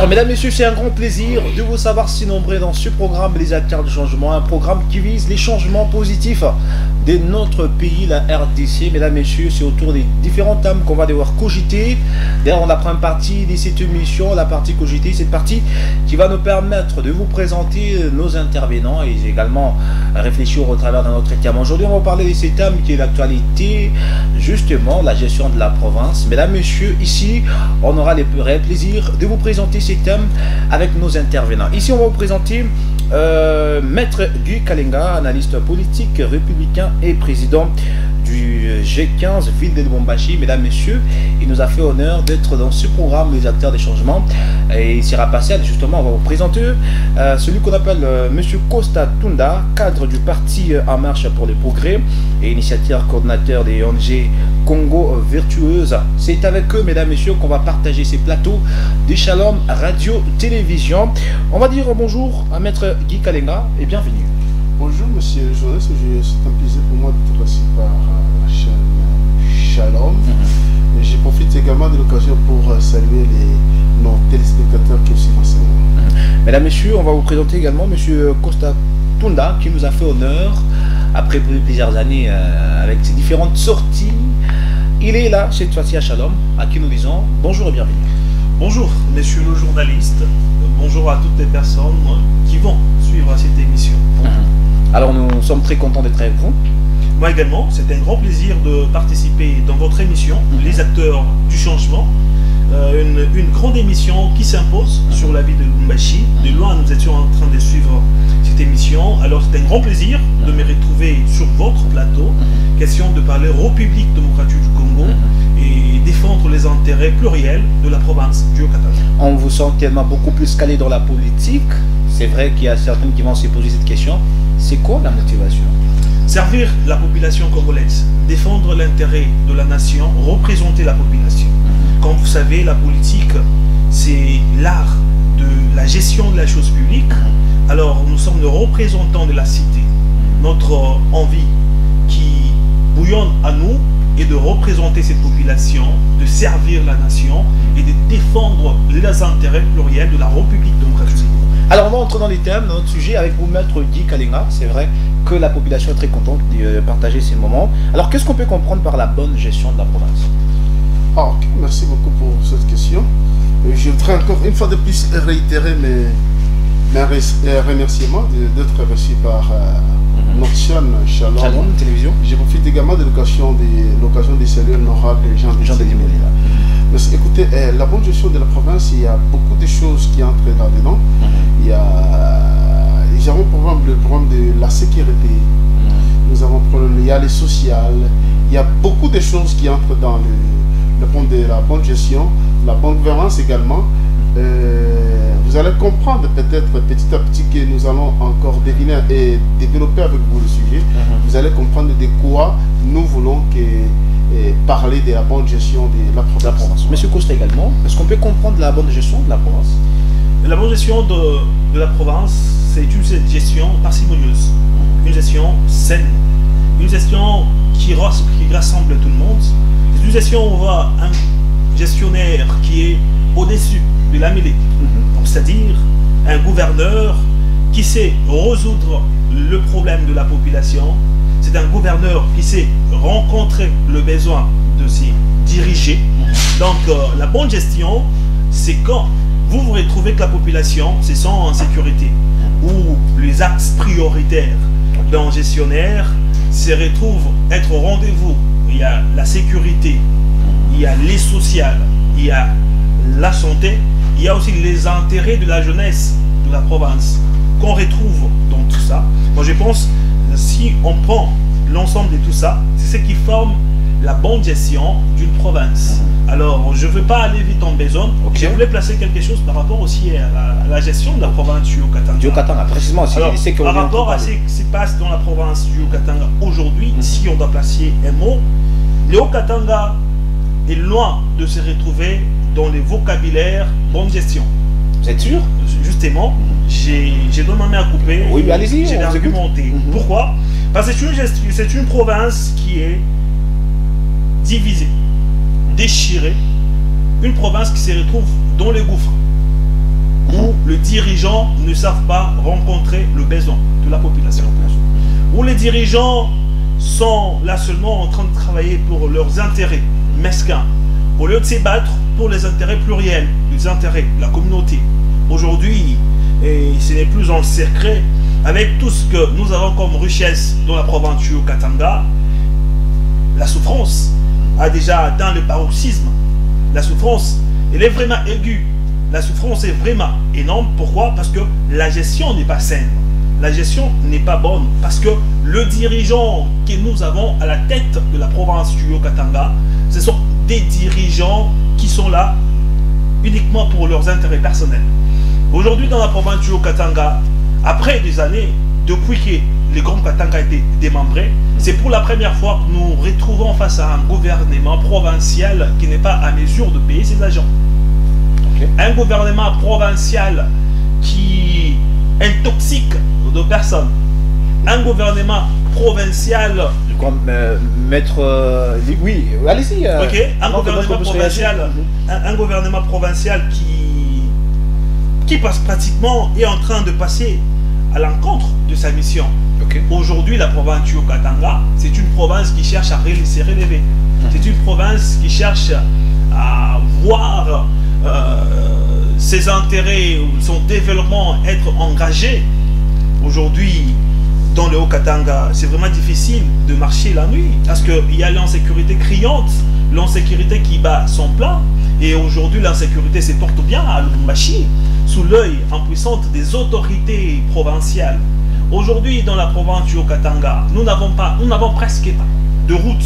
Alors, mesdames, messieurs, c'est un grand plaisir de vous savoir si nombreux dans ce programme, les acteurs du changement, un programme qui vise les changements positifs de notre pays, la RDC. Mesdames, messieurs, c'est autour des différents thèmes qu'on va devoir cogiter. D'ailleurs, on apprend une partie de cette émission, la partie cogiter, cette partie qui va nous permettre de vous présenter nos intervenants et également réfléchir au travers de notre thème. Aujourd'hui, on va parler de ces thèmes qui est l'actualité, justement, la gestion de la province. Mesdames, messieurs, ici, on aura le plaisir de vous présenter ces thèmes avec nos intervenants. Ici, on va vous présenter Maître Guy Kalenga, analyste politique républicain et président du G15 ville de Lubumbashi. Mesdames, messieurs, il nous a fait honneur d'être dans ce programme Les Acteurs des Changements et il sera passé, justement, on va vous présenter celui qu'on appelle Monsieur Costa Tunda, cadre du parti En Marche pour le Progrès et initiateur coordinateur des ONG Congo Virtueuse. C'est avec eux, mesdames, messieurs, qu'on va partager ces plateaux de Shalom Radio-Télévision. On va dire bonjour à Maître Guy Kalenga et bienvenue. Bonjour monsieur le journaliste, c'est un plaisir pour moi de passer par la chaîne Shalom. Et je profite également de l'occasion pour saluer nos téléspectateurs qui aussi m'enseignent. Mesdames, messieurs, on va vous présenter également monsieur Costa Tunda qui nous a fait honneur après plusieurs années avec ses différentes sorties. Il est là cette fois-ci à Shalom, à qui nous disons bonjour et bienvenue. Bonjour messieurs le journaliste, bonjour à toutes les personnes qui vont suivre cette émission. Alors nous sommes très contents d'être avec vous. Moi également, c'est un grand plaisir de participer dans votre émission, Les Acteurs du Changement. Une grande émission qui s'impose sur la ville de Lubumbashi. De loin, nous étions en train de suivre cette émission. Alors c'est un grand plaisir de me retrouver sur votre plateau. Question de parler au public démocratique du Congo et défendre les intérêts pluriels de la province du Haut-Katanga. On vous sent tellement beaucoup plus calé dans la politique. C'est vrai qu'il y a certaines qui vont se poser cette question. C'est quoi la motivation? Servir la population congolaise, défendre l'intérêt de la nation, représenter la population. Comme vous savez, la politique, c'est l'art de la gestion de la chose publique. Alors, nous sommes les représentants de la cité. Notre envie qui bouillonne à nous est de représenter cette population, de servir la nation et de défendre les intérêts pluriels de la République démocratique. Alors, on va entrer dans les thèmes, dans notre sujet avec vous, Maître Guy Kalenga. C'est vrai que la population est très contente de partager ces moments. Alors, qu'est-ce qu'on peut comprendre par la bonne gestion de la province? Ok, merci beaucoup pour cette question. Je voudrais encore une fois de plus réitérer mes remerciements d'être reçu par notre chaîne Shalom Télévision. Je profite également de l'occasion de saluer l'honorable Jean de Dimoli. Écoutez, la bonne gestion de la province, il y a beaucoup de choses qui entrent là-dedans. Il y a le problème de la sécurité. Nous avons le problème, il y a les sociales. Il y a beaucoup de choses qui entrent dans le point de la bonne gestion, la bonne gouvernance également. Vous allez comprendre peut-être petit à petit que nous allons encore deviner et développer avec vous le sujet. Vous allez comprendre de quoi nous voulons parler de la bonne gestion de la province. Monsieur Costa également, est-ce qu'on peut comprendre la bonne gestion de la province? La bonne gestion de la province, c'est une gestion parcimonieuse, une gestion saine, une gestion qui rassemble tout le monde. C'est une gestion où on voit un gestionnaire qui est au-dessus de la mêlée, c'est-à-dire un gouverneur qui sait résoudre le problème de la population. C'est un gouverneur qui sait rencontrer le besoin de s'y diriger. Donc la bonne gestion, c'est quand vous vous retrouvez que la population se sent en sécurité, ou les axes prioritaires d'un gestionnaire se retrouvent être au rendez-vous. Il y a la sécurité, il y a les sociales, il y a la santé, il y a aussi les intérêts de la jeunesse de la province qu'on retrouve dans tout ça. Moi je pense, si on prend l'ensemble de tout ça, c'est ce qui forme la bonne gestion d'une province. Alors je ne veux pas aller vite en besoin, je voulais placer quelque chose par rapport aussi à la gestion de la province du Haut-Katanga. Du Haut-Katanga, précisément. Alors, par rapport à ce qui se passe dans la province du Haut-Katanga aujourd'hui, si on doit placer un mot, le Haut-Katanga est loin de se retrouver dans les vocabulaires bonne gestion. Vous êtes sûr? Justement, j'ai donné ma main à couper. Oui, mais allez-y, j'ai argumenté. Pourquoi? Parce que c'est une province qui est divisée, déchirée, une province qui se retrouve dans les gouffres. où les dirigeants ne savent pas rencontrer le besoin de la population, où les dirigeants sont là seulement en train de travailler pour leurs intérêts mesquins, au lieu de se battre pour les intérêts pluriels, les intérêts de la communauté. Aujourd'hui, et ce n'est plus un secret, avec tout ce que nous avons comme richesse dans la province du Haut-Katanga, la souffrance a déjà atteint le paroxysme. La souffrance, elle est vraiment aiguë. La souffrance est vraiment énorme. Pourquoi? Parce que la gestion n'est pas saine. La gestion n'est pas bonne. Parce que le dirigeant que nous avons à la tête de la province du Haut-Katanga, ce sont des dirigeants qui sont là uniquement pour leurs intérêts personnels. Aujourd'hui, dans la province du Haut-Katanga, après des années, depuis que le Grand Katanga a été démembré, c'est pour la première fois que nous nous retrouvons face à un gouvernement provincial qui n'est pas à mesure de payer ses agents. Un gouvernement provincial qui intoxique de personnes. Un gouvernement provincial... oui, allez-y. Un gouvernement provincial qui passe pratiquement est en train de passer à l'encontre de sa mission. Aujourd'hui, la province du Haut-Katanga, c'est une province qui cherche à se relever. C'est une province qui cherche à voir ses intérêts, son développement être engagé. Aujourd'hui, dans le Haut-Katanga, c'est vraiment difficile de marcher la nuit parce qu'il y a l'insécurité criante, l'insécurité qui bat son plein. Et aujourd'hui, l'insécurité se porte bien à Lubumbashi, sous l'œil impuissant des autorités provinciales. Aujourd'hui, dans la province du Haut-Katanga, nous n'avons presque pas de route.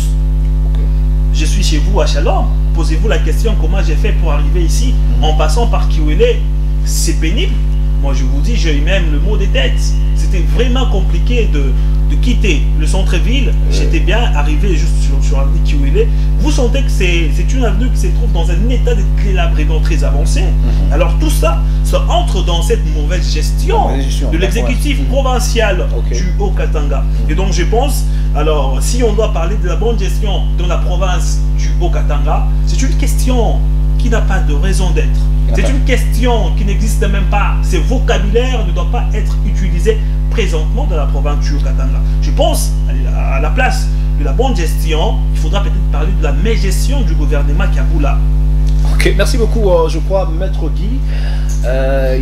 Je suis chez vous à Shalom. Posez-vous la question comment j'ai fait pour arriver ici en passant par Kiwele. C'est pénible. Moi, je vous dis, j'ai eu même le mot des têtes. C'était vraiment compliqué de quitter le centre-ville. J'étais bien arrivé juste sur l'avenue Kiwele. Vous sentez que c'est une avenue qui se trouve dans un état de délabrement très avancé. Alors tout ça entre dans cette mauvaise gestion de l'exécutif provincial du Haut-Katanga. Et donc je pense, alors si on doit parler de la bonne gestion dans la province du Haut-Katanga, c'est une question qui n'a pas de raison d'être. C'est une question qui n'existe même pas. Ce vocabulaire ne doit pas être utilisé présentement dans la province du Haut-Katanga. Je pense, à la place de la bonne gestion, il faudra peut-être parler de la mégestion du gouvernement Kabula. Ok, merci beaucoup. Je crois, Maître Guy,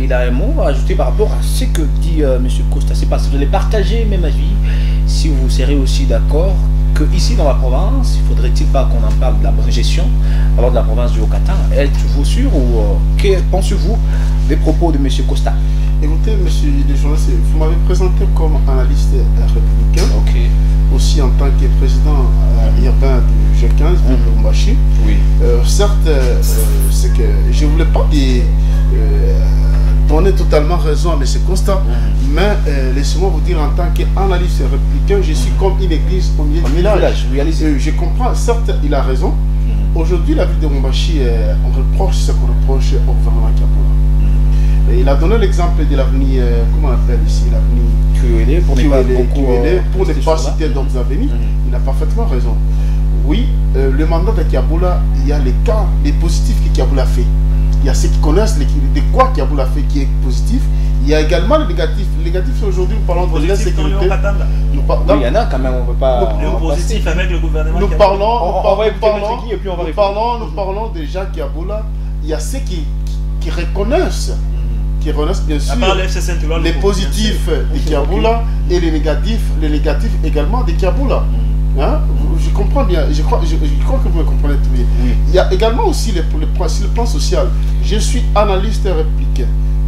il a un mot à ajouter par rapport à ce que dit M. Costa. C'est parce que vous allez partager même avis, si vous serez aussi d'accord, que ici dans la province, il faudrait-il pas qu'on en parle de la bonne gestion alors de la province du Haut-Katanga? Êtes-vous sûr ou que pensez-vous des propos de M. Costa? Écoutez, monsieur le journaliste, vous m'avez présenté comme analyste républicain, aussi en tant que président urbain du G15 de Lubumbashi. Certes, c'est que je ne voulais pas donner totalement raison à M. Costa, mais laissez-moi vous dire, en tant qu'analyste républicain, je suis comme une église au milieu du village. Je comprends, certes, il a raison. Aujourd'hui, la ville de Lubumbashi, on reproche ce qu'on reproche au gouvernement Kabula. Il a donné l'exemple de l'avenue, comment on appelle ici, l'avenue Kiwele, pour ne pas citer d'autres avenues. Il a parfaitement raison. Oui, le mandat de Kabula, il y a les cas, les positifs que Kabula fait. Il y a ceux qui connaissent de quoi Kabula fait qui est positif. Il y a également le négatif. Le négatif, aujourd'hui, nous parlons de l'insécurité. Oui, il y en a quand même, on ne peut pas. Le positif avec le gouvernement. Nous parlons déjà Kabula. Il y a ceux qui reconnaissent bien sûr les positifs de Kabula et les négatifs également de Kabula. Hein? Je comprends bien, je crois que vous me comprenez très bien. Il y a également aussi le plan social. Je suis analyste républicain.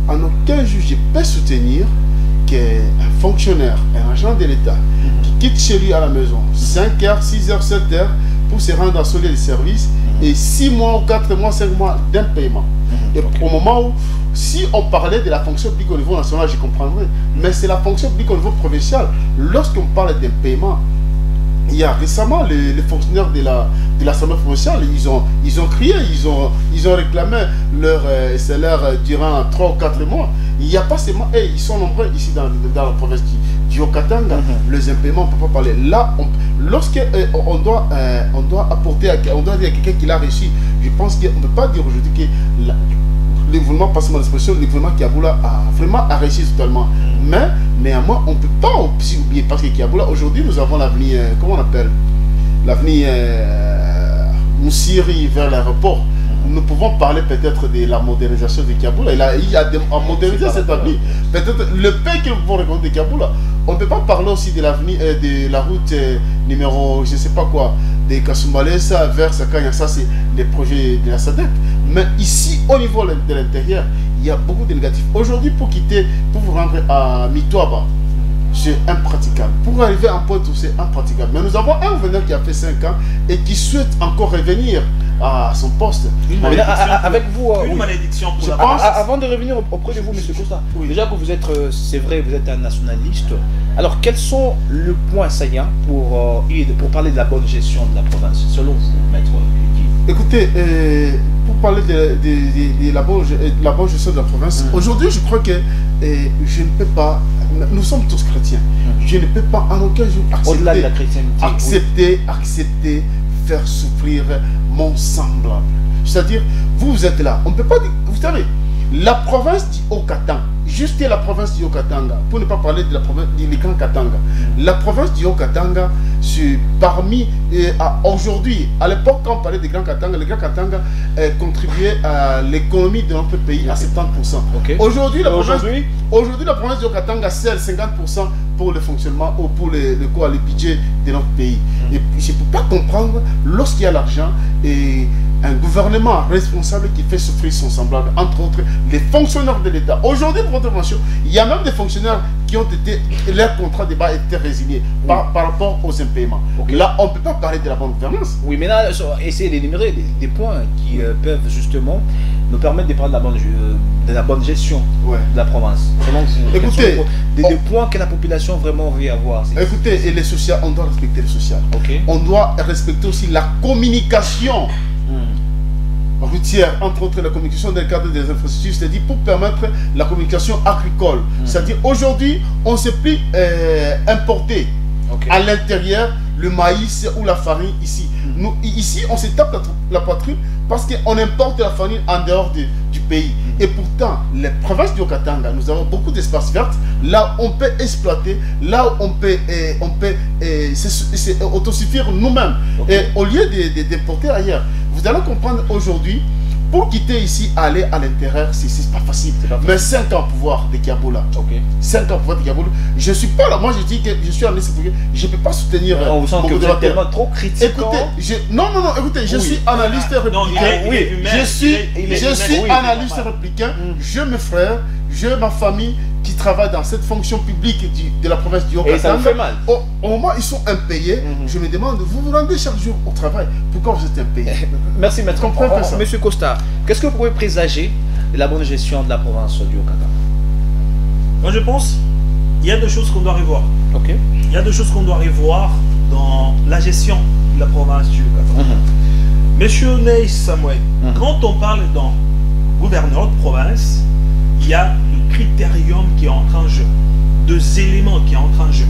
En aucun juge je peux soutenir qu'un fonctionnaire, un agent de l'État qui quitte chez lui à la maison 5 heures, 6 heures, 7 heures pour se rendre à son lieu de service et 6 mois ou 4 mois, 5 mois d'un paiement. Et au moment où, si on parlait de la fonction publique au niveau national, je comprendrais. Mais c'est la fonction publique au niveau provincial. Lorsqu'on parle d'un paiement, il y a récemment les fonctionnaires de l'Assemblée provinciale, ils ont crié, ils ont réclamé leur salaire durant 3 ou 4 mois. Il n'y a pas seulement, ils sont nombreux ici dans la province du Haut-Katanga, les impaiements, on ne peut pas parler. Là, lorsqu'on doit apporter, on doit dire à quelqu'un qui l'a reçu, je pense qu'on ne peut pas dire aujourd'hui que le gouvernement, passe-moi l'expression, le gouvernement Kiaboula a vraiment réussi totalement. Mais néanmoins, on ne peut pas aussi oublier, parce que Kiaboula, aujourd'hui, nous avons l'avenir, comment on appelle, l'avenir Moussiri vers l'aéroport. Nous pouvons parler peut-être de la modernisation de Kiaboula. Il a modernisé cette avenue. Peut-être le pays que nous pouvons reconnaître de Kiaboula. On ne peut pas parler aussi de l'avenue de la route numéro, je ne sais pas quoi, de Kasumbalesa vers Sakanya. Ça, c'est des projets de la SADC. Mais ici, au niveau de l'intérieur, il y a beaucoup de négatifs. Aujourd'hui, pour vous rendre à Mitoaba, c'est impraticable. Pour arriver en Pointe, c'est impraticable. Mais nous avons un gouverneur qui a fait 5 ans et qui souhaite encore revenir à son poste. Avec vous, une malédiction pour avant de revenir auprès de vous, M. Costa, déjà que vous êtes, c'est vrai, vous êtes un nationaliste. Alors, quels sont les points saillants pour parler de la bonne gestion de la province, selon vous, Maître Guy? Écoutez, pour parler de la bonne gestion de la province, aujourd'hui, je crois que je ne peux pas. Nous sommes tous chrétiens. Je ne peux pas en aucun jour au-delà de la chrétienté, accepter faire souffrir mon semblable. C'est-à-dire, vous êtes là. On ne peut pas dire. Vous savez, la province du Haut-Katanga, juste la province du Haut-Katanga, pour ne pas parler de la province du Grand Katanga, la province du Haut-Katanga, c'est parmi aujourd'hui, à l'époque quand on parlait du Grand Katanga, le Grand Katanga contribuait à l'économie de notre pays à 70%. Okay. Aujourd'hui, la province du Haut-Katanga sert 50% pour le fonctionnement ou pour le budget de notre pays. Et je ne peux pas comprendre lorsqu'il y a l'argent et un gouvernement responsable qui fait souffrir son semblable, entre autres les fonctionnaires de l'État. Aujourd'hui, pour votre information, il y a même des fonctionnaires qui ont été, leur contrat de bas été résilié par rapport aux impaiements. Là, on ne peut pas parler de la bonne gouvernance. Oui, mais là, essayez d'énumérer des points qui peuvent justement nous permettre de parler de la bonne gestion de la province. Selon vous, écoutez, des points que la population vraiment veut avoir. Écoutez, et les social, on doit respecter le social. On doit respecter aussi la communication routière, entre autres la communication dans le cadre des infrastructures, c'est-à-dire pour permettre la communication agricole. C'est-à-dire aujourd'hui, on ne sait plus importer à l'intérieur le maïs ou la farine ici. Nous, ici, on se tape la poitrine parce qu'on importe la farine en dehors du pays. Et pourtant, les provinces du Haut-Katanga, nous avons beaucoup d'espaces verts, là où on peut exploiter, là où on peut autosuffire nous-mêmes. Et au lieu d'importer ailleurs, vous allez comprendre aujourd'hui, pour quitter ici, aller à l'intérieur, c'est pas facile. Mais 5 ans pouvoir de Kiaboula. 5 ans pouvoir de Kiaboula. Je suis pas là. Moi, je dis que je suis en liste. Je ne peux pas soutenir. On vous sent que vous êtes tellement trop critique. Écoutez, non, écoutez, je suis analyste républicain. Je suis analyste républicain. J'ai mes frères, j'ai ma famille qui travaillent dans cette fonction publique de la province du Haut-Katanga. Et ça vous fait mal. Au moment où ils sont impayés, je me demande, vous vous rendez chaque jour au travail, pourquoi vous êtes impayé? Merci, maître. Monsieur Costa, qu'est-ce que vous pouvez présager de la bonne gestion de la province du Haut-Katanga? Moi, je pense qu'il y a 2 choses qu'on doit revoir. Il y a 2 choses qu'on doit revoir dans la gestion de la province du Haut-Katanga. Monsieur Ney Samuel, quand on parle d'un gouverneur de province, il y a le critérium qui entre en jeu, 2 éléments qui entrent en jeu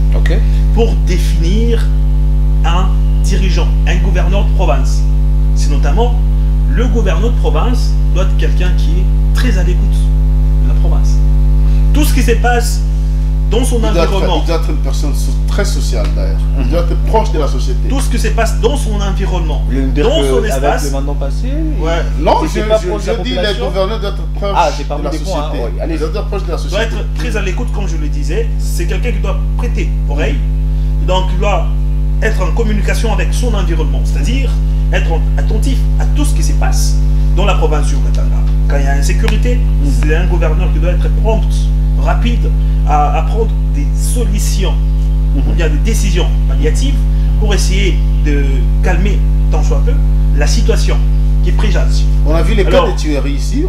pour définir un dirigeant, un gouverneur de province. C'est notamment le gouverneur de province doit être quelqu'un qui est très à l'écoute de la province. Tout ce qui se passe dans son environnement. Il doit être une personne très sociale d'ailleurs. Il doit être proche de la société. Tout ce qui se passe dans son environnement, dans son espace. Avec le mandat passé. Non, je dis les gouverneurs doivent être proches de la société. Il doit être très à l'écoute, comme je le disais. C'est quelqu'un qui doit prêter oreille. Donc il doit être en communication avec son environnement, c'est-à-dire être attentif à tout ce qui se passe dans la province du Haut-Katanga. Quand il y a insécurité, c'est un gouverneur qui doit être prompt, rapide à prendre des solutions, ou bien des décisions palliatives pour essayer de calmer tant soit peu la situation qui préjase. On a vu les cas de tueries ici,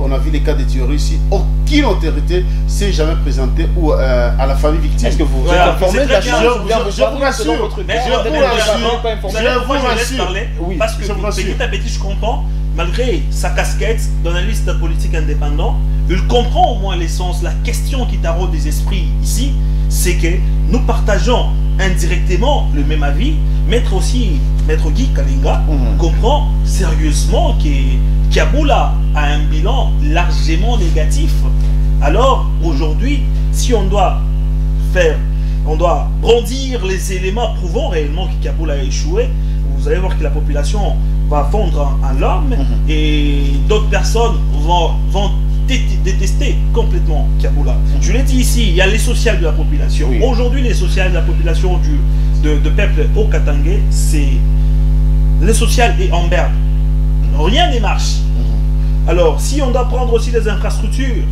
aucune autorité s'est jamais présentée ou à la famille victime. Est-ce que vous êtes informé de la chose? Je vous rassure. Parce que petit à petit, je comprends, malgré sa casquette d'analyste politique indépendant, il comprend au moins l'essence, la question qui taraude des esprits ici, c'est que nous partageons indirectement le même avis, Maître Guy Kalinga comprend sérieusement que Kiaboula a un bilan largement négatif. Alors aujourd'hui, si on doit brandir les éléments prouvant réellement que Kiaboula a échoué, vous allez voir que la population va fondre en larmes et d'autres personnes vont détester complètement Kiaboula. Je l'ai dit ici, il y a les sociales de la population. Oui. Aujourd'hui, les sociales de la population de peuple au Katangais, c'est les sociales et en berne. Rien ne marche. Alors, si on doit prendre aussi des infrastructures,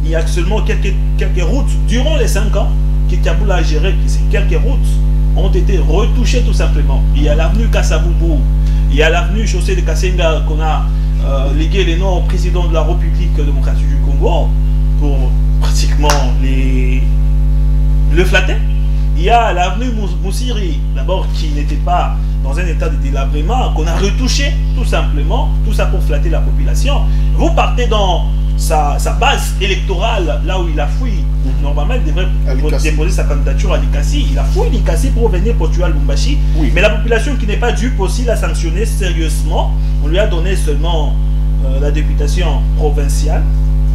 il y a seulement quelques routes durant les 5 ans que Kiaboula a géré, que ces quelques routes ont été retouchées tout simplement. Il y a l'avenue Kassaboubou, il y a l'avenue Chaussée de Kassenga qu'on a légué les noms au président de la République démocratique du Congo pour pratiquement le flatter. Il y a l'avenue Moussiri, d'abord qui n'était pas dans un état de délabrement, qu'on a retouché tout simplement, tout ça pour flatter la population. Vous partez dans sa base électorale, là où il a fui. Normalement, il devrait déposer sa candidature à Likasi. Il a fui Likasi pour venir pour tuer Lubumbashi. Oui. Mais la population qui n'est pas dupe aussi l'a sanctionné sérieusement. On lui a donné seulement la députation provinciale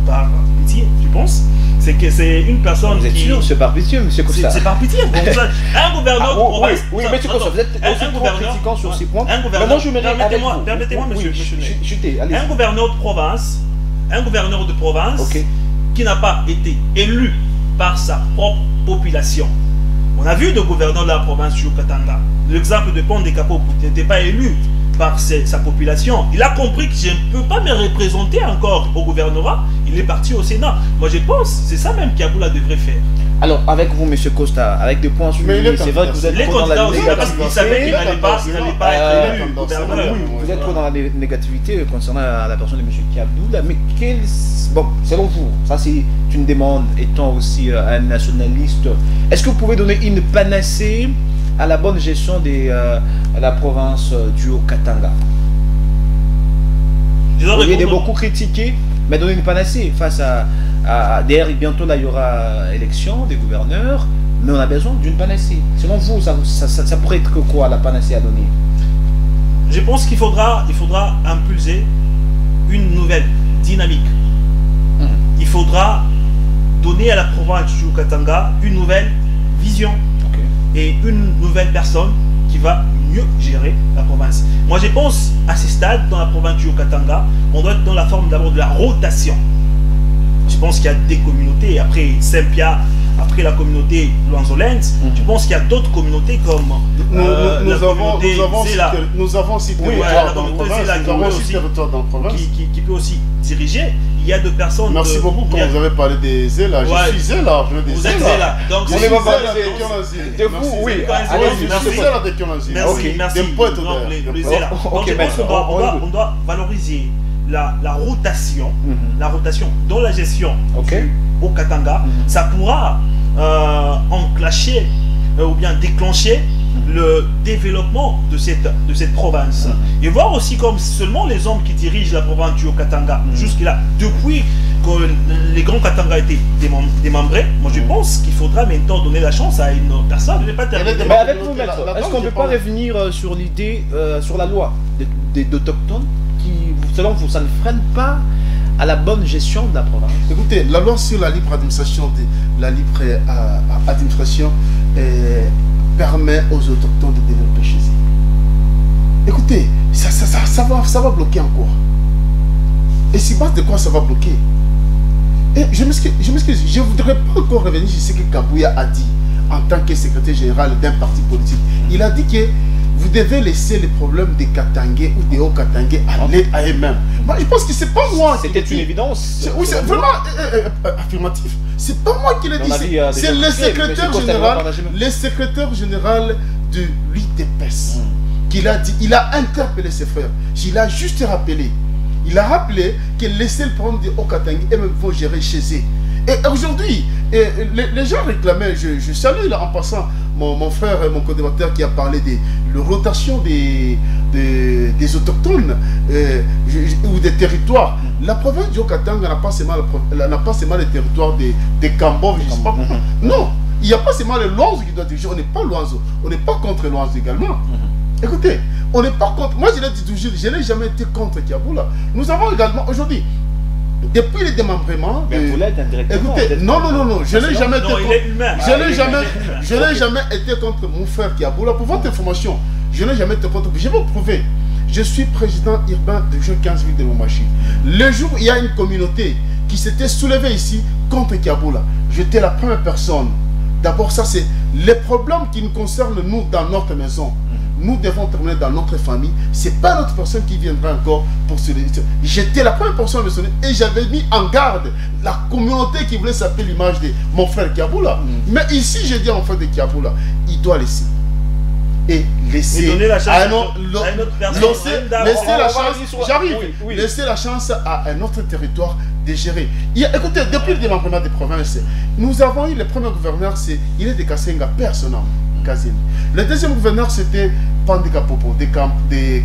par pitié, tu penses? C'est que c'est une personne Vous êtes qui... sûr, c'est par pitié, monsieur Costa? C'est par pitié. Bon, un gouverneur de province... Oui, monsieur Costa, vous êtes aussi trop critiquant sur ces points. Un gouverneur... Permettez-moi, monsieur. Un gouverneur de province qui n'a pas été élu par sa propre population. On a vu de gouverneurs de la province du Katanga. L'exemple de Pont des Capots n'était pas élu par sa population. Il a compris que je ne peux pas me représenter encore au gouvernorat. Il est parti au Sénat. Moi je pense, c'est ça même qu'Aboula devrait faire. Alors, avec vous, monsieur Costa, avec des points sur c'est vrai que vous êtes trop dans la négativité. Il savait qu'il n'allait pas être élu gouverneur. Oui, vous êtes trop dans la négativité concernant la personne de monsieur Kiaboula. Mais bon, selon vous, ça c'est une demande, étant aussi un nationaliste, est-ce que vous pouvez donner une panacée à la bonne gestion de la province du Haut-Katanga? Au lieu de beaucoup critiquer, mais donner une panacée face à d'ailleurs, bientôt là il y aura élection des gouverneurs, mais on a besoin d'une panacée. Selon vous, ça pourrait être quoi la panacée à donner? Je pense qu'il faudra impulser une nouvelle dynamique. Il faudra donner à la province du Katanga une nouvelle vision et une nouvelle personne qui va mieux gérer la province. Moi je pense à ce stade dans la province du Katanga, on doit être dans la forme d'abord de la rotation. Je pense qu'il y a des communautés, après Saint-Pierre, après la communauté Luanzolens, je pense qu'il y a d'autres communautés comme nous avons aussi territoire dans la province qui peut aussi diriger. Il y a de personnes... Merci beaucoup quand vous avez parlé des Zéla. Je suis Zéla. Vous êtes Zéla. Donc on est pas de vous, oui. Merci. Donc je pense qu'on doit valoriser la rotation, dans la gestion au Katanga. Ça pourra enclencher ou bien déclencher le développement de cette province. Et voir aussi comme seulement les hommes qui dirigent la province du Haut-Katanga, jusque-là, depuis que les grands Katanga étaient démembrés, moi je pense qu'il faudra maintenant donner la chance à une personne. Mais avec vous, maître, est-ce qu'on ne peut pas revenir sur l'idée, sur la loi des autochtones qui, selon vous, ça ne freine pas à la bonne gestion de la province? Écoutez, la loi sur la libre administration, permet aux autochtones de développer chez eux. Écoutez, ça va bloquer encore. Et c'est pas de quoi ça va bloquer. Et je m'excuse, je ne voudrais pas encore revenir sur ce que Kabouya a dit en tant que secrétaire général d'un parti politique. Il a dit que vous devez laisser les problèmes des Katangais ou des Hauts-Katangais aller à eux-mêmes. Moi, je pense que c'est pas moi. C'était une évidence. Oui, c'est vraiment affirmatif. C'est pas moi qui l'ai dit. C'est le secrétaire général de l'UDPS qui l'a dit. Il a interpellé ses frères. Il a juste rappelé. Il a rappelé que laisser le problème des Hauts-Katangais eux-mêmes vont gérer chez eux. Et aujourd'hui, les gens réclamaient, je salue là en passant mon frère et mon co-débatteur qui a parlé de la rotation des autochtones ou des territoires. La province du Haut-Katanga n'a pas seulement les territoires des Cambodge, je sais pas comment. Non, il n'y a pas seulement le Luanzo qui doit diriger, on n'est pas Luanzo, on n'est pas contre Luanzo également. Écoutez, on n'est pas contre, moi je l'ai dit toujours, je n'ai jamais été contre Kiaboula. Nous avons également, aujourd'hui, depuis le démembrement... Mais vous l'êtes indirectement. Écoutez, non, je n'ai jamais été contre... il est humain. Je n'ai jamais été contre mon frère Kiaboula. Pour votre information, je n'ai jamais été contre. Je vais vous prouver. Je suis président urbain de Jean 15 villes de Lubumbashi. Le jour où il y a une communauté qui s'était soulevée ici contre Kiaboula, j'étais la première personne. D'abord, ça c'est les problèmes qui nous concernent nous dans notre maison. Nous devons terminer dans notre famille. C'est pas notre personne qui viendra encore pour se... J'étais la première personne à me sonner et j'avais mis en garde la communauté qui voulait s'appeler l'image de mon frère Kiaboula. Mais ici, j'ai dit à mon frère de Kiaboula, il doit laisser. Et laisser donner la chance à à une autre personne. laisser la chance, j'arrive, laisser la chance à un autre territoire de gérer. Écoutez, depuis le démembrement des provinces, nous avons eu le premier gouverneur, il est de Kassenga, personnellement. Le deuxième gouverneur, c'était Pandika Popo, de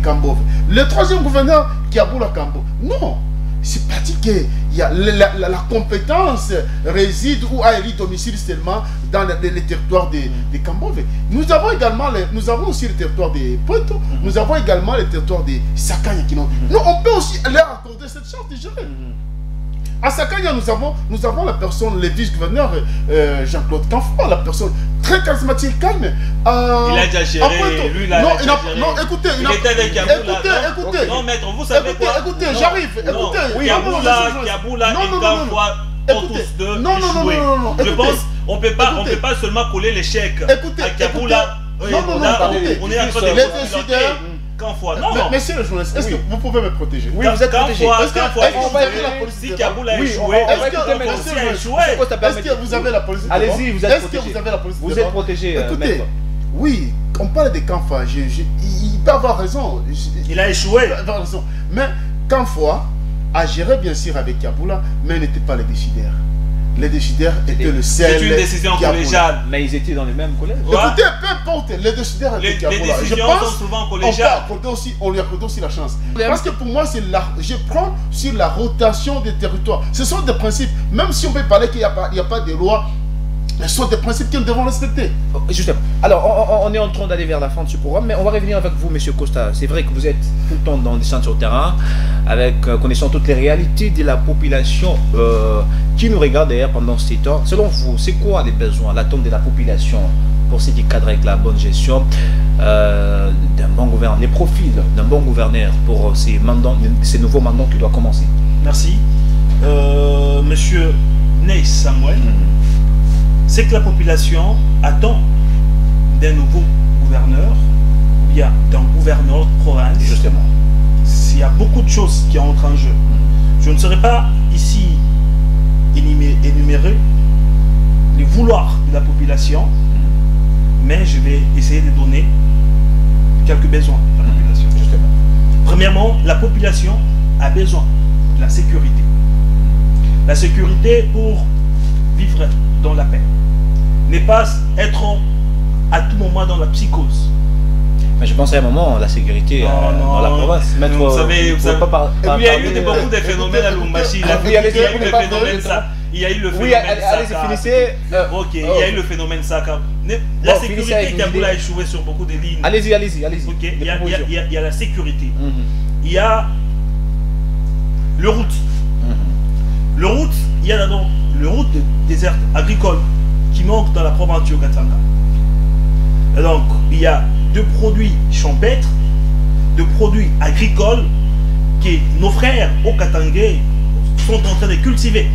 Kambove. Le troisième gouverneur, Kiaboula Kambo. Non, c'est pas dit que la compétence réside ou a élu domicile seulement dans les territoires de Kambove. Nous avons aussi le territoire de Pointo, nous avons également le territoire de Sakanya qui n'ont. Nous, on peut aussi leur accorder cette chance de gérer. À Sakanya, nous avons la personne, le vice-gouverneur Jean-Claude Canfroy, la personne très charismatique, calme. Il a déjà géré, lui, non, écoutez, il était avec Kiaboula. Écoutez, non, maître, vous savez quoi? Écoutez, j'arrive, écoutez. Kiaboula et Canfroy ont tous deux échoué. Je pense, on peut pas seulement coller l'échec à Kiaboula. On est en train de décider. Canfroy, non. Monsieur le journaliste, est-ce que vous pouvez me protéger? Oui, vous êtes protégé. Si Kiaboula a échoué, est-ce que vous avez la police? Allez-y, vous êtes protégé. Est-ce que vous avez la police? Vous êtes protégé. Écoutez, oui, on parle de Canfroy, il peut avoir raison. Il a échoué. Mais Canfroy a géré bien sûr avec Kiaboula, mais il n'était pas le décideur. Les décideurs étaient le seul. C'est une décision collégiale. Mais ils étaient dans les mêmes collèges. Écoutez, peu importe, les décideurs étaient Kiaboula. Les décisions sont souvent collégiales. On lui accorde aussi la chance. Parce que pour moi, je prends sur la rotation des territoires. Ce sont des principes. Même si on peut parler qu'il n'y a pas de loi, ce sont des principes que nous devons respecter. Justement. Alors, on est en train d'aller vers la fin de ce programme, mais on va revenir avec vous, Monsieur Costa. C'est vrai que vous êtes tout le temps dans des centres sur le terrain, connaissant toutes les réalités de la population qui nous regarde d'ailleurs pendant ces temps. Selon vous, c'est quoi les besoins, l'attente de la population pour ce qui cadre avec la bonne gestion d'un bon gouverneur, les profils d'un bon gouverneur pour ces nouveaux mandats qui doivent commencer? Merci. Monsieur Ney Samuel. C'est que la population attend d'un nouveau gouverneur, ou bien d'un gouverneur de province. Justement. S'il y a beaucoup de choses qui entrent en jeu. Je ne serai pas ici énumérer les vouloirs de la population, mais je vais essayer de donner quelques besoins de la population. Justement. Premièrement, la population a besoin de la sécurité. La sécurité pour vivre dans la paix. Ne pas être à tout moment dans la psychose. Mais je pense à un moment, la sécurité dans la province. Vous savez, il y a eu beaucoup de phénomènes à Lubumbashi. Il y a eu le phénomène ça. Il y a eu le phénomène allez-y, finissez. Ok, il y a eu le phénomène Saka. La sécurité, Kiaboula a échoué sur beaucoup de lignes. Allez-y. Ok, il y a la sécurité. Il y a le route. Le route, il y a d'abord le route désert agricole qui manque dans la province du Katanga. Et donc, il y a de produits champêtres, de produits agricoles que nos frères au Katanga sont en train de cultiver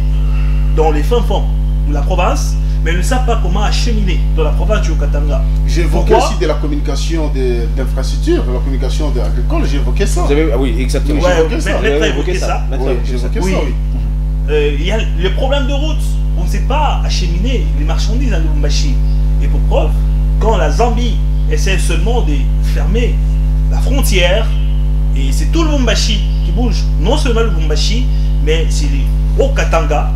dans les fins fonds de la province, mais ils ne savent pas comment acheminer dans la province du Katanga. J'évoquais aussi de la communication d'infrastructures, de la communication agricole, j'évoquais ça. Oui, exactement. Maître a évoqué ça. Il y a le problème de route. On ne sait pas acheminer les marchandises à Lubumbashi. Et pour preuve, quand la Zambie essaie seulement de fermer la frontière, et c'est tout le Lubumbashi qui bouge, non seulement le Lubumbashi, mais c'est les Haut-Katanga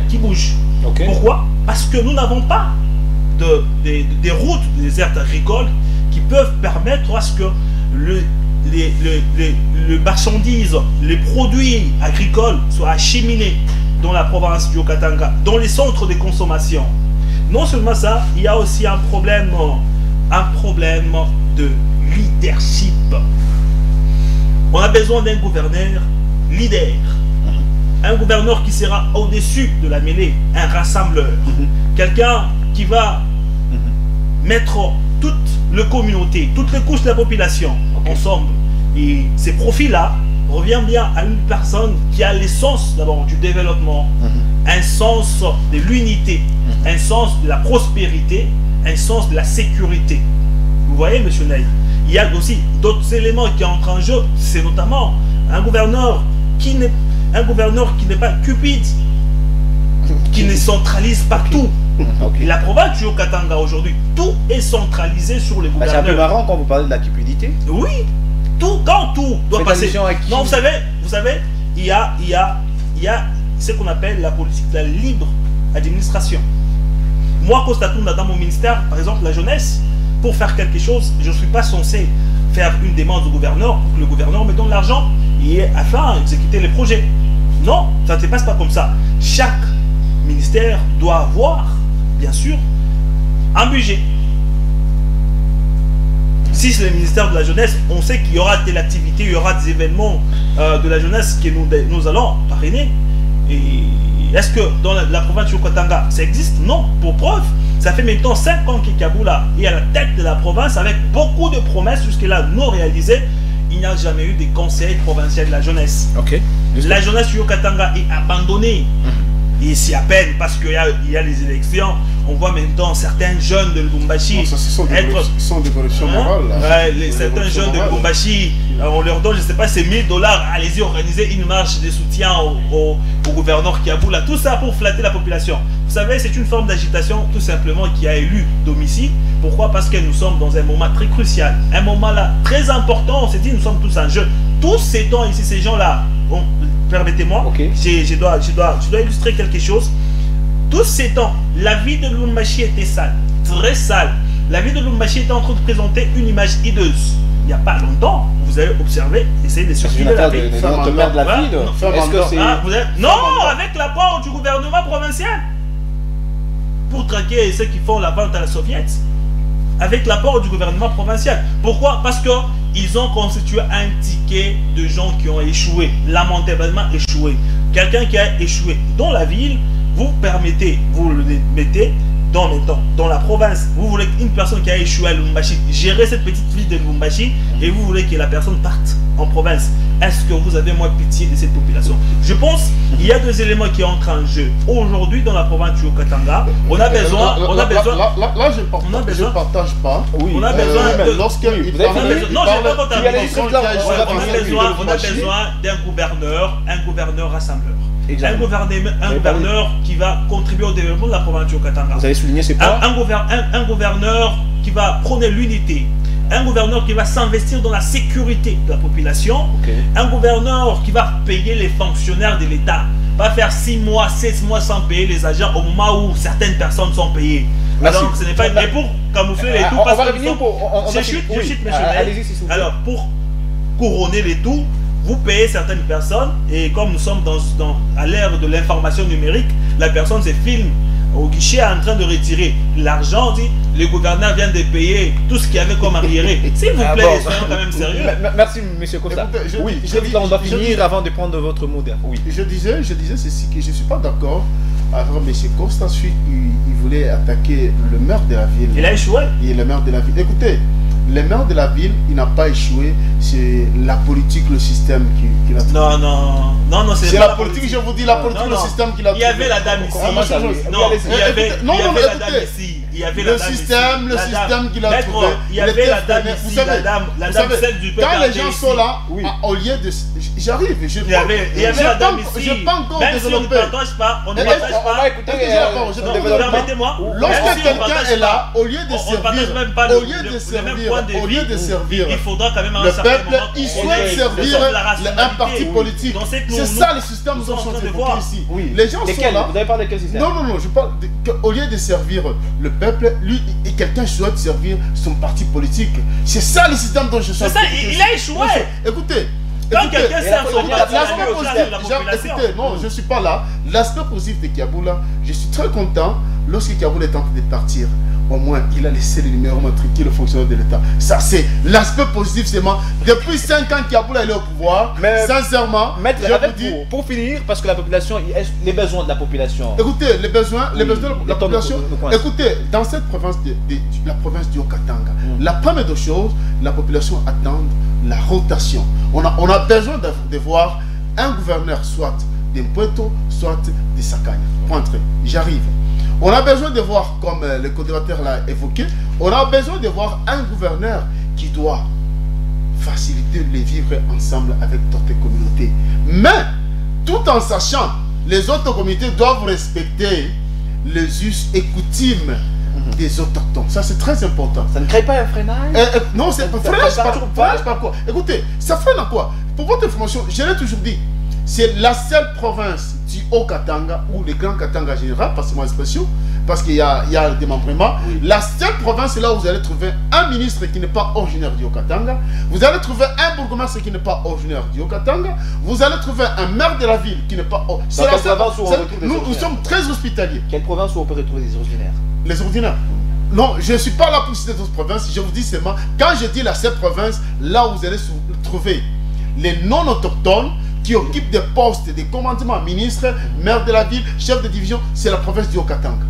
qui bougent. Pourquoi? Parce que nous n'avons pas des routes de désert agricole qui peuvent permettre à ce que les marchandises, les produits agricoles soient acheminés dans la province du Haut-Katanga, dans les centres de consommation. Non seulement ça, il y a aussi un problème de leadership. On a besoin d'un gouverneur leader. Un gouverneur qui sera au-dessus de la mêlée, un rassembleur. Quelqu'un qui va mettre toute la communauté, toutes les couches de la population ensemble. Et ces profils-là reviennent bien à une personne qui a l'essence d'abord du développement, un sens de l'unité, un sens de la prospérité, un sens de la sécurité. Vous voyez, monsieur Ney, il y a aussi d'autres éléments qui entrent en jeu. C'est notamment un gouverneur qui n'est pas cupide, qui ne centralise pas tout. La province du Haut-Katanga aujourd'hui, tout est centralisé sur les gouverneurs. C'est un peu marrant quand vous parlez de la cupidité. Oui, tout doit passer. Non, vous savez, il y a ce qu'on appelle la politique de la libre administration. Moi, constatant dans mon ministère, par exemple, la jeunesse, pour faire quelque chose, je ne suis pas censé faire une demande au gouverneur pour que le gouverneur me donne l'argent afin d'exécuter les projets. Non, ça ne se passe pas comme ça. Chaque ministère doit avoir, bien sûr, un budget. Si c'est le ministère de la jeunesse, on sait qu'il y aura telle activité, il y aura des événements de la jeunesse que nous allons parrainer. Et est-ce que dans la province du Haut-Katanga, ça existe? Non. Pour preuve, ça fait maintenant 5 ans que Kaboula est à la tête de la province avec beaucoup de promesses jusque-là non réalisées. Il n'y a jamais eu des conseils provinciaux de la jeunesse. La jeunesse du Haut-Katanga est abandonnée. Et c'est à peine parce qu'il y a les élections. On voit maintenant certains jeunes de Lubumbashi sont des corruptions morales. Certains jeunes de Lubumbashi, on leur donne, je ne sais pas, c'est $1000. Allez-y, organisez une marche de soutien au gouverneur Kaboula. Tout ça pour flatter la population. Vous savez, c'est une forme d'agitation tout simplement qui a élu domicile. Pourquoi? Parce que nous sommes dans un moment très crucial. Un moment là très important. On s'est dit, nous sommes tous en jeu. Tous ces temps ici, ces gens-là, permettez-moi, je dois illustrer quelque chose. Tous ces temps, la vie de Lubumbashi était sale, très sale. La vie de Lubumbashi était en train de présenter une image hideuse. Il n'y a pas longtemps, vous avez observé, essayez de surveiller la vie. De la ville. Non, avec l'apport du gouvernement provincial. Pour traquer ceux qui font la vente à la soviète. Avec l'apport du gouvernement provincial. Pourquoi? Parce qu'ils ont constitué un ticket de gens qui ont échoué, lamentablement échoué. Quelqu'un qui a échoué dans la ville, vous le mettez dans la province. Vous voulez qu'une personne qui a échoué à Lubumbashi gérer cette petite ville de Lubumbashi et vous voulez que la personne parte en province. Est-ce que vous avez moins pitié de cette population? Je pense qu'il y a 2 éléments qui entrent en jeu. Aujourd'hui, dans la province du Haut-Katanga, on a besoin... Là, je ne partage pas. On a besoin de... Non, on a besoin d'un gouverneur rassembleur. Un gouverneur qui va contribuer au développement de la province du Haut-Katanga. Vous avez souligné ces points. Un gouverneur qui va prôner l'unité. Un gouverneur qui va s'investir dans la sécurité de la population. Un gouverneur qui va payer les fonctionnaires de l'État. Pas faire 6 mois, 16 mois sans payer les agents au moment où certaines personnes sont payées. Alors, ce n'est pas et pour camoufler les tout. On va revenir pour... Je chute, monsieur. Alors, pour couronner les tout, vous payez certaines personnes et comme nous sommes à l'ère de l'information numérique, la personne se filme au guichet en train de retirer l'argent, dit le gouverneur vient de payer tout ce qu'il y avait comme arriéré. S'il vous plaît, soyons quand même sérieux. Merci, monsieur Costa. On doit finir avant de prendre votre mot d'air. Je disais ceci, que je ne suis pas d'accord avec M. Costa. Il voulait attaquer le maire de la ville. Il a échoué. Il est le maire de la ville. Écoutez, le maire de la ville, il n'a pas échoué. C'est la politique, le système qui l'a trouvé. Non, c'est la politique, je vous dis, la politique, le système qui l'a trouvé. Il y avait la dame ici. Il y avait le système qui l'a trouvé. Il y avait la dame ici, la dame celle du PKT. Quand les gens sont là, au lieu de... J'arrive, je il y avait la dame ici. Je peux encore même si on ne partage pas, on ne partage pas. Permettez-moi. Lorsque quelqu'un est là, au lieu de servir, il faudra quand même le peuple, il souhaite servir un parti politique. C'est ça le système que nous sommes en train de voir ici. Les gens sont là. Vous avez parlé de quel système? Non, je parle qu'au lieu de servir le peuple, lui et quelqu'un souhaite servir son parti politique. C'est ça le système dont je suis. C'est ça, il a échoué. Écoutez. Quand quelqu'un sert son parti, écoutez, non, je ne suis pas là. L'aspect positif de Kaboula, je suis très content lorsque Kaboul est en train de partir, au moins il a laissé le numéro matricule au fonctionnaire de l'État. Ça c'est l'aspect positif seulement. Depuis 5 ans Kaboul est au pouvoir, mais sincèrement, maître, je vous dis, pour finir, parce que la population, les besoins de la population. Écoutez, les besoins de la population, écoutez, dans cette province, la province du Haut-Katanga, la première des choses, la population attend la rotation. On a besoin de voir un gouverneur soit d'Impueto, soit de Sakanya. Rentrez, j'arrive. On a besoin de voir, comme le coordinateur l'a évoqué, on a besoin de voir un gouverneur qui doit faciliter les vivre ensemble avec d'autres communautés. Mais, tout en sachant, les autres communautés doivent respecter les us et coutumes des autochtones. Ça, c'est très important. Ça ne crée pas un freinage? Non, c'est un freinage par quoi? Écoutez, ça freine à quoi? Pour votre information, je l'ai toujours dit, c'est la seule province du Haut-Katanga, ou le Grand Katanga en général, parce que c'est mon expression, parce qu'il y a le démembrement. Oui. La seule province, c'est là où vous allez trouver un ministre qui n'est pas originaire du Haut-Katanga, vous allez trouver un bourgmestre qui n'est pas originaire du Haut-Katanga, vous allez trouver un maire de la ville qui n'est pas originaire. Nous sommes très hospitaliers. Quelle province où on peut retrouver des originaires? Les ordinaires. Non, je ne suis pas là pour citer d'autres provinces, je vous dis seulement, quand je dis la seule province, là où vous allez trouver les non-autochtones qui occupent des postes de commandement, ministre, maire de la ville, chef de division, c'est la province du Haut-Katanga.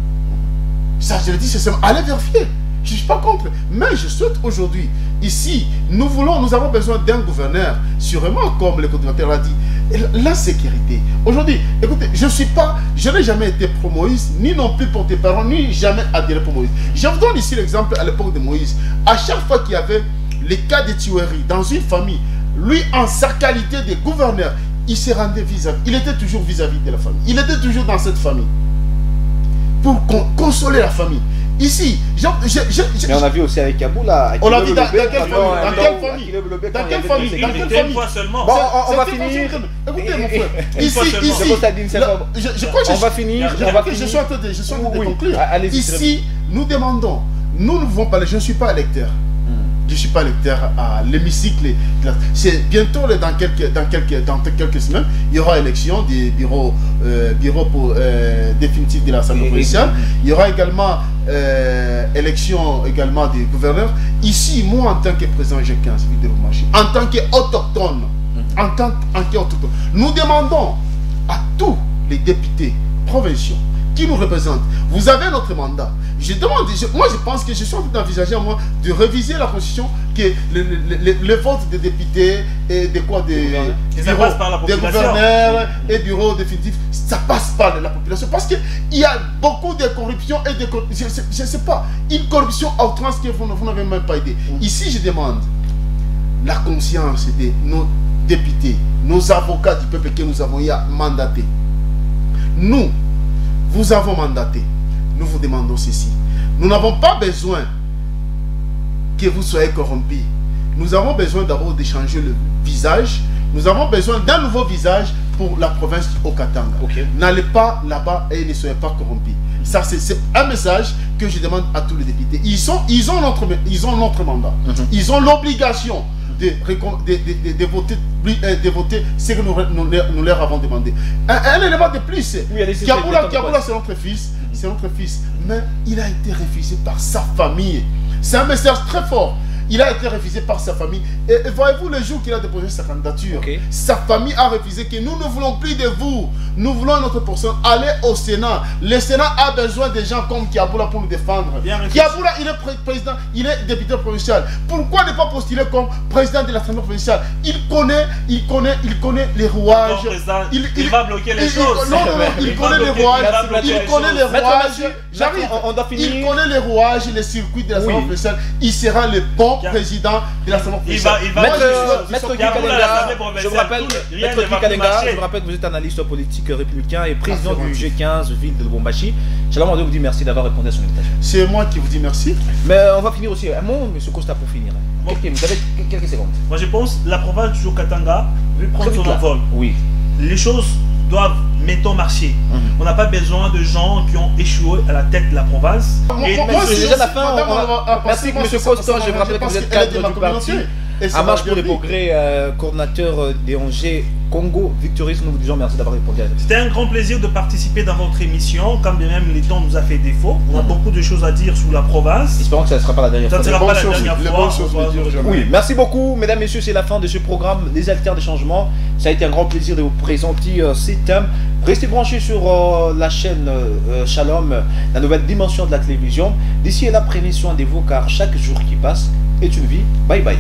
Ça, je le dis, c'est seulement, allez vérifier. Je ne suis pas contre. Mais je souhaite aujourd'hui, ici, nous avons besoin d'un gouverneur, sûrement, comme le coordinateur l'a dit, la sécurité. Aujourd'hui, écoutez, je n'ai jamais été pro Moïse, ni non plus porte-parole, ni jamais adhéré pour Moïse. Je vous donne ici l'exemple à l'époque de Moïse. À chaque fois qu'il y avait les cas de tuerie dans une famille, lui, en sa qualité de gouverneur, il se rendait vis-à-vis. Il était toujours vis-à-vis de la famille. Il était toujours dans cette famille. Pour consoler la famille. Ici, mais on a vu aussi avec Kaboul là. On l'a vu dans quelle famille? Dans quelle famille? Une fois seulement. Bon, on va finir. Écoutez mon frère. Ici, je crois que on va finir. Je suis en train de conclure. Ici, nous demandons, nous ne pouvons pas, je ne suis pas électeur. Je ne suis pas électeur à l'hémicycle. C'est bientôt, dans quelques semaines, il y aura élection du bureau définitif de l'Assemblée provinciale. Il y aura également élection également du gouverneur. Ici, moi, en tant que président G15, en tant qu'autochtone, nous demandons à tous les députés provinciaux qui nous représentent, vous avez notre mandat. Je demande, moi je pense que je suis en train d'envisager moi de réviser la constitution, que le vote des députés et des gouverneurs et bureaux définitifs, ça passe par la population. Parce qu'il y a beaucoup de corruption et de je ne sais pas, une corruption à outrance que vous n'avez même pas aidé. Ici je demande la conscience de nos députés, nos avocats du peuple que nous avons mandatés. Nous, vous avons mandaté. Nous vous demandons ceci. Nous n'avons pas besoin que vous soyez corrompus. Nous avons besoin d'abord d'échanger le visage. Nous avons besoin d'un nouveau visage pour la province du Haut-Katanga. N'allez pas là-bas et ne soyez pas corrompus. Ça, c'est un message que je demande à tous les députés. Ils ont notre mandat. Ils ont l'obligation de voter ce que nous leur avons demandé. Un élément de plus, Kaboula, c'est notre fils. C'est notre fils, mais il a été refusé par sa famille. C'est un message très fort. Il a été refusé par sa famille. Et voyez-vous, le jour qu'il a déposé sa candidature, sa famille a refusé que nous ne voulons plus de vous. Nous voulons notre personne aller au Sénat. Le Sénat a besoin de gens comme Kiaboula pour nous défendre. Kiaboula, il est président, il est député provincial. Pourquoi ne pas postuler comme président de l'Assemblée provinciale? Il connaît les rouages. Il va bloquer les choses. Non, il connaît les rouages. Il connaît les rouages. J'arrive, on doit finir. Il connaît les rouages, les circuits de l'Assemblée provinciale. Il sera le bon président de l'Assemblée provinciale. Maître Kikalenga, je vous rappelle, que vous êtes analyste politique républicain et président du G15 ville de Lubumbashi. Je vous dire merci d'avoir répondu à son invitation. C'est moi qui vous dis merci. Mais on va finir aussi. Un mot, M. Costa, pour finir. Vous avez quelques secondes. Moi, je pense que la province du Haut-Katanga veut prendre son envol. Oui. Les choses doivent, mettons, marcher. On n'a pas besoin de gens qui ont échoué à la tête de la province. Merci, M. Costa. Je vous rappelle que vous êtes cadre du parti. Et ça À va Marche pour bien les vite. Progrès, coordinateur des ONG Congo Victoris, nous vous disons merci d'avoir répondu à la question. C'était un grand plaisir de participer dans votre émission, quand bien même le temps nous a fait défaut. On a beaucoup de choses à dire sur la province. Espérons que ça ne sera pas la dernière Ça ne fois. sera bonnes pas la choses, dernière les fois. bonnes choses On va ne durent nous- jamais. Oui, merci beaucoup, mesdames, messieurs, c'est la fin de ce programme Les Acteurs de Changement. Ça a été un grand plaisir de vous présenter ces thèmes. Restez branchés sur la chaîne Shalom, la nouvelle dimension de la télévision. D'ici là, prenez soin de vous car chaque jour qui passe est une vie. Bye bye.